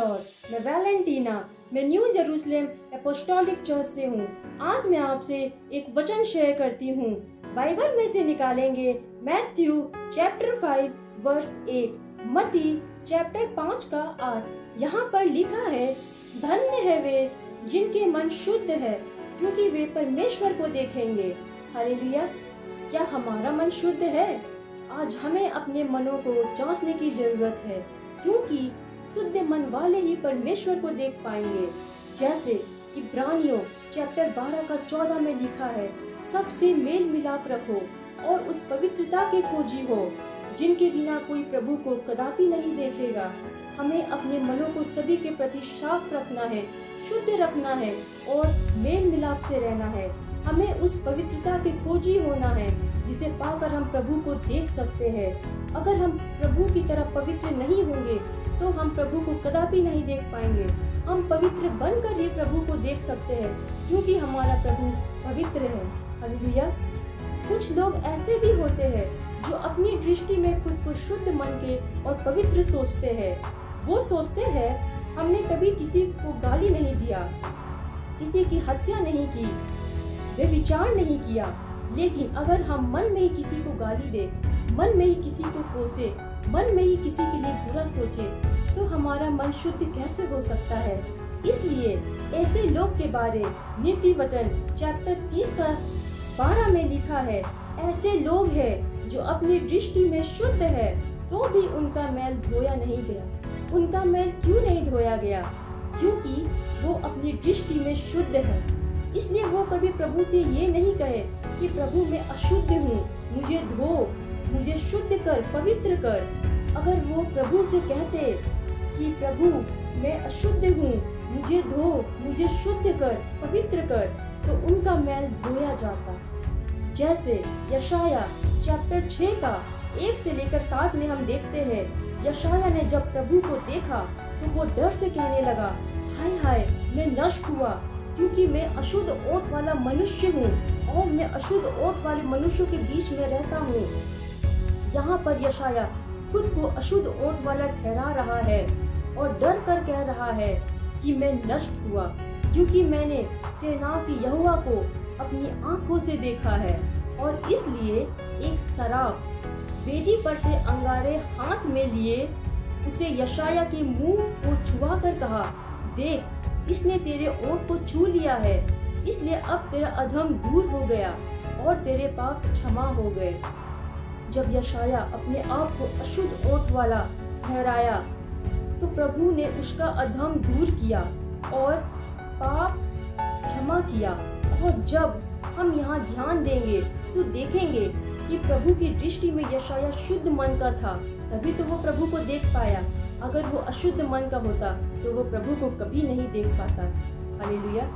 Lord, मैं Valentina, मैं new Jerusalem apostolic church से हूँ। आज मैं आपसे एक वचन शेयर करती हूँ। बाइबल में से निकालेंगे मैथ्यू चैप्टर 5 वर्स 1, मत्ती चैप्टर 5 का 8। यहाँ पर लिखा है, धन्य है वे जिनके मन शुद्ध है, क्योंकि वे परमेश्वर को देखेंगे। हालेलुया। क्या हमारा मन शुद्ध है? आज हमें अपने मनों को जांचने की जरूरत है, क्योंकि शुद्ध मन वाले ही परमेश्वर को देख पाएंगे। जैसे इब्रानियों चैप्टर 12 का 14 में लिखा है, सबसे मेल मिलाप रखो और उस पवित्रता के खोजी हो जिनके बिना कोई प्रभु को कदापि नहीं देखेगा। हमें अपने मनों को सभी के प्रति साफ रखना है, शुद्ध रखना है और मेल मिलाप से रहना है। हमें उस पवित्रता के खोजी होना है जिसे पाकर हम प्रभु को देख सकते हैं। अगर हम प्रभु की तरह पवित्र नहीं होंगे तो हम प्रभु को कदापि नहीं देख पाएंगे। हम पवित्र बनकर ही प्रभु को देख सकते हैं, क्योंकि हमारा प्रभु पवित्र है। हालेलुया। कुछ लोग ऐसे भी होते हैं जो अपनी दृष्टि में खुद को शुद्ध मन के और पवित्र सोचते हैं। वो सोचते हैं, हमने कभी किसी को गाली नहीं दिया, किसी की हत्या नहीं की, व्यभिचार नहीं किया। लेकिन अगर हम मन में ही किसी को गाली दे, मन में ही किसी को कोसे, मन में ही किसी के लिए बुरा सोचे, तो हमारा मन शुद्ध कैसे हो सकता है? इसलिए ऐसे लोग के बारे नीति वचन चैप्टर 30 का 12 में लिखा है, ऐसे लोग हैं जो अपनी दृष्टि में शुद्ध है तो भी उनका मैल धोया नहीं गया। उनका मैल क्यों नहीं धोया गया? क्योंकि वो अपनी दृष्टि में शुद्ध है। इसलिए वो कभी प्रभु से ये नहीं कहे कि प्रभु मैं अशुद्ध हूँ, मुझे धो, मुझे शुद्ध कर, पवित्र कर। अगर वो प्रभु से कहते कि प्रभु मैं अशुद्ध हूँ, मुझे धो, मुझे शुद्ध कर, पवित्र कर, तो उनका मैल धोया जाता। जैसे यशाया चैप्टर 6 का 1 से लेकर 7 में हम देखते हैं, यशाया ने जब प्रभु को देखा तो वो डर से कहने लगा, हाय हाय मैं नष्ट हुआ, क्योंकि मैं अशुद्ध ओंठ वाला मनुष्य हूँ और मैं अशुद्ध ओंठ वाले मनुष्यों के बीच में रहता हूँ। यहाँ पर यशाया खुद को अशुद्ध ओंठ वाला ठहरा रहा है और डर कर कह रहा है कि मैं नष्ट हुआ, क्योंकि मैंने सेनाओं की यहोवा को अपनी आंखों से देखा है। और इसलिए एक सराफ वेदी पर से अंगारे हाथ में लिए उसे यशाया के मुंह को छुआ कर कहा, देख इसने तेरे ओंठ को छू लिया है, इसलिए अब तेरा अधर्म दूर हो गया और तेरे पाप क्षमा हो गए। जब यशाया अपने आप को अशुद्ध ओंठ वाला ठहराया तो प्रभु ने उसका अधर्म दूर किया और पाप क्षमा किया। और जब हम यहाँ ध्यान देंगे तो देखेंगे कि प्रभु की दृष्टि में यशाया शुद्ध मन का था, तभी तो वो प्रभु को देख पाया। अगर वो अशुद्ध मन का होता तो वो प्रभु को कभी नहीं देख पाता। हालेलुया।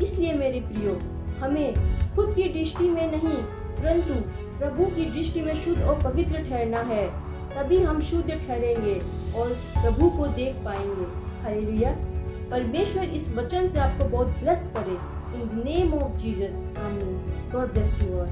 इसलिए मेरे प्रियो, हमें खुद की दृष्टि में नहीं परंतु प्रभु की दृष्टि में शुद्ध और पवित्र ठहरना है, तभी हम शुद्ध ठहरेंगे और प्रभु को देख पाएंगे। हालेलुया। परमेश्वर इस वचन से आपको बहुत ब्लेस करे। In the name of Jesus, amen. God bless you all.